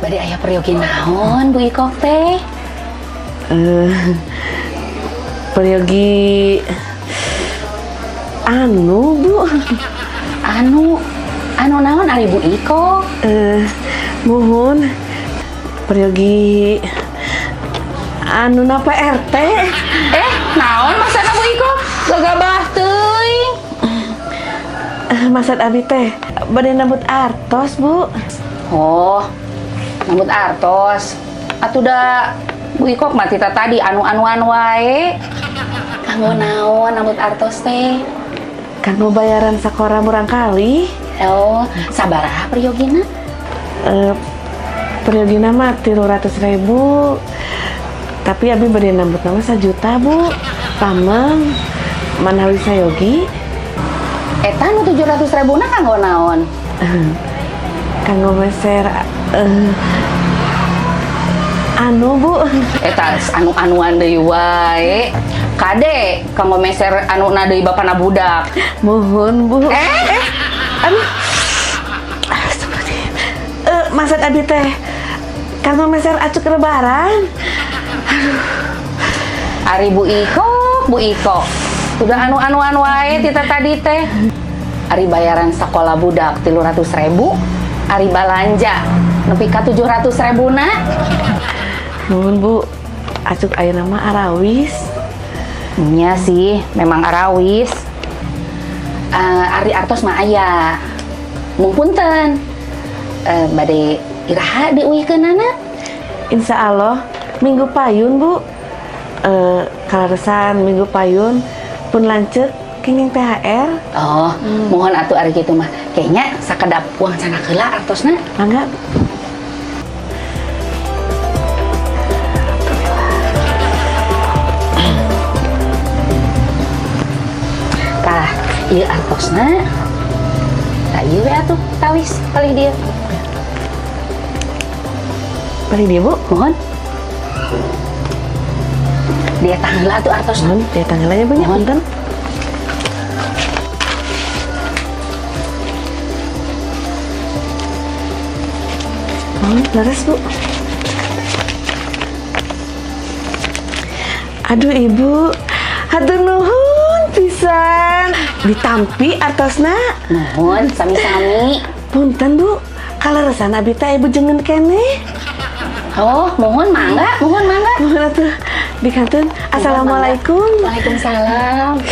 Bade aya peryogi naon Bu Iko teh? Peryogi Bu. Anu naon ari Bu Iko? Mohon peryogi na PRT. Naon maksudna Bu Iko? Gagabah teuing. Maksud abi teh bade nambut artos, Bu. Oh, nambut artos. Atuh da Bu Iko mah tita tadi anu-anuan wae. Kanggo naon nambut artos teh? Kanggo bayaran sakora murang kali. Oh, sabaraha periogina? Periogina mah 300.000. Tapi abi bade nambut nama 1 juta, Bu. Pameng manawi sayogi. Eta nu 700.000 na kanggo naon? Kanggo meser Bu. Eta anu-anuan deui wae. Kade kanggo meser anuna deui bapana budak. Mohon, Bu. Aduh. Maksud abi teh kanggo meser acuk lebaran. Ari Bu Iko. Udah anu-anuan wae tita tadi teh. Ari bayaran sekolah budak 300.000, ari balanja nepi ka 700.000 na. Nuhun, Bu. Acuk ayeuna mah arawis. Nya sih, memang arawis. Ari artos mah aya. Mung punten. Bade iraha diuikeunana? Insya Allah minggu payun, Bu. Kalaresan minggu payun pun lanceuk kenging THR. Oh, mohon atuh ari kitu mah. Kayaknya sakedap uang sana heula artosna. Mangga. Tah, ieu artosna. Tah ieu we atuh tawis palih dia. Palih dia, Bu. Mohon. Dia tanggal tuh artosna. Mohon, dia tanggalannya banyak. Mohon. Punten. Laras, Bu. Aduh, Ibu. Hatur nuhun pisan. Ditampi artosna. Mohon sami-sami. Punten, Bu. Kalaresan abi teh Ibu jengen keneh. Oh, mohon mangga. Mohon atuh dikantun. Assalamualaikum. Waalaikumsalam.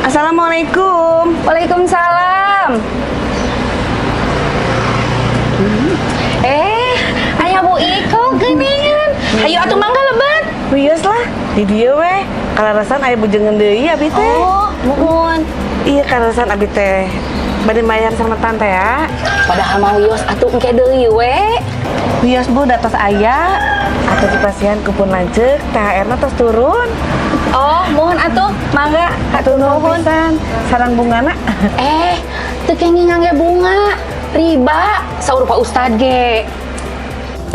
Assalamualaikum. Waalaikumsalam. Aya Bu Iko geuningan. Ayo atuh mangga lebat. Wios lah di dieu we. Kalaresan aya bujengeun deui abi teh. Oh, mohon. Iya kalaresan abi teh bade mayar sama tante ya. Padahal mah wios atuh engke deui we. Wios, Bu, datos aya. Atuh dipasihan kupun lanceuk THR-na tos turun. Oh, mohon atuh mangga. Atuh nuhun pisan. Sareng bungana. Teu kenging ngangge bunga. Riba saur Pak Ustad ge.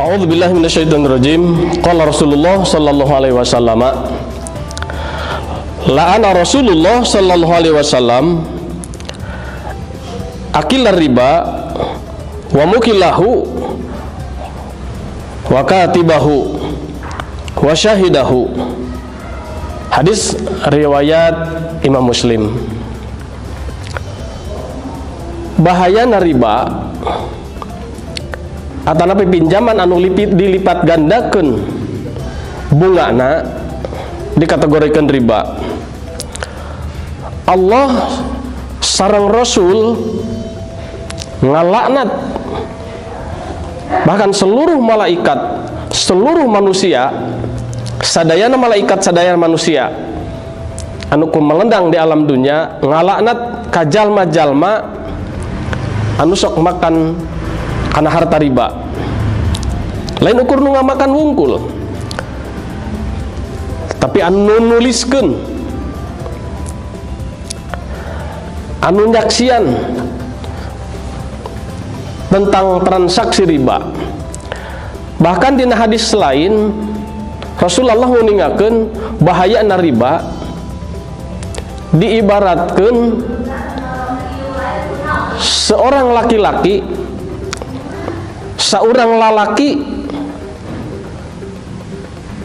A'udzubillahi minasyaitonirrajim. Qala Rasulullah sallallahu alaihi wasallam. La'ana Rasulullah sallallahu alaihi wasallam akilar riba wa mukilahu wa katibahu wa syahidahu. Hadis riwayat Imam Muslim. Bahayana riba atana pinjaman anu dilipat gandakeun bungana dikategorikan riba. Allah sareng Rasul ngalaknat bahkan seluruh malaikat, seluruh manusia, sadayana malaikat, sadayana manusia anu kumelendang di alam dunia ngalaknat ka jalma-jalma anu sok makan kana harta riba. Lain ukur nu ngamakan wungkul, tapi anu nuliskeun, anu nyaksian tentang transaksi riba. Bahkan dina hadis lain Rasulullah nguningakeun bahaya riba diibaratkan seorang laki-laki seorang lalaki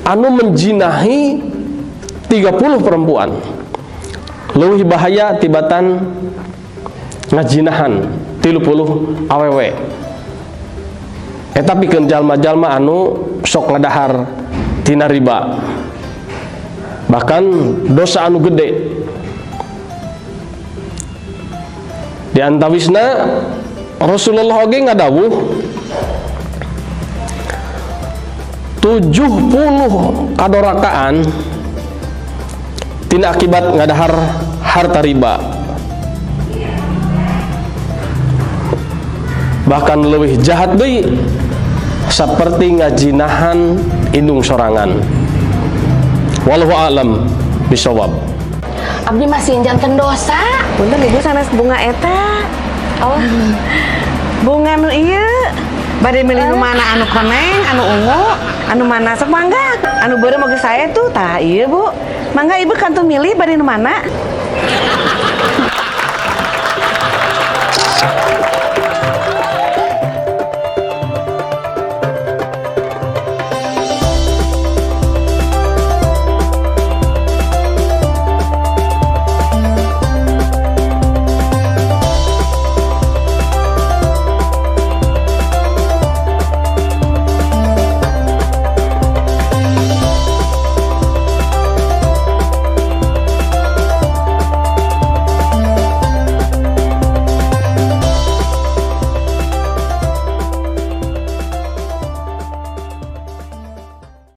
anu menjinahi 30 perempuan leuwih bahaya tibatan ngajinahan 30 awewe. Eta pikeun jalma-jalma anu sok ngadahar tina riba, bahkan dosa anu gede. Di antawisna Rasulullah oge ngadawuh 70 kadorakaan tina akibat ngadahar harta riba, bahkan lebih jahat deui seperti ngajinahan indung sorangan. Wallahu a'lam bisawab. Abdi masih janten dosa. Punten ibu sanes bunga eta. Oh. Bunga nu ieu bade milih nu mana anu koneng, anu ungu, anu mana sok mangga. Anu beureum oge saya tuh tah ieu Bu. Mangga ibu kantu milih bade nu mana?